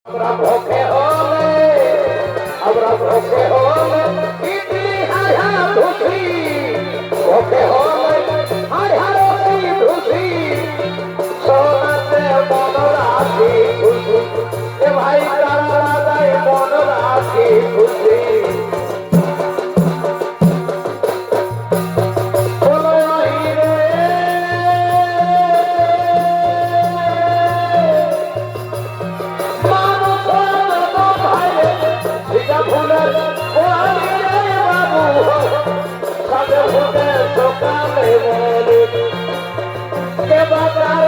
আমরা ভোগে হলে আমরা ভোগে হলে ইডলি হাড়া ধুসি ভোগে হলে হাড়া ধুসি সোনাতে মন রাখি খুশি এ ভাই কারা যায় মন রাখি খুশি বাজার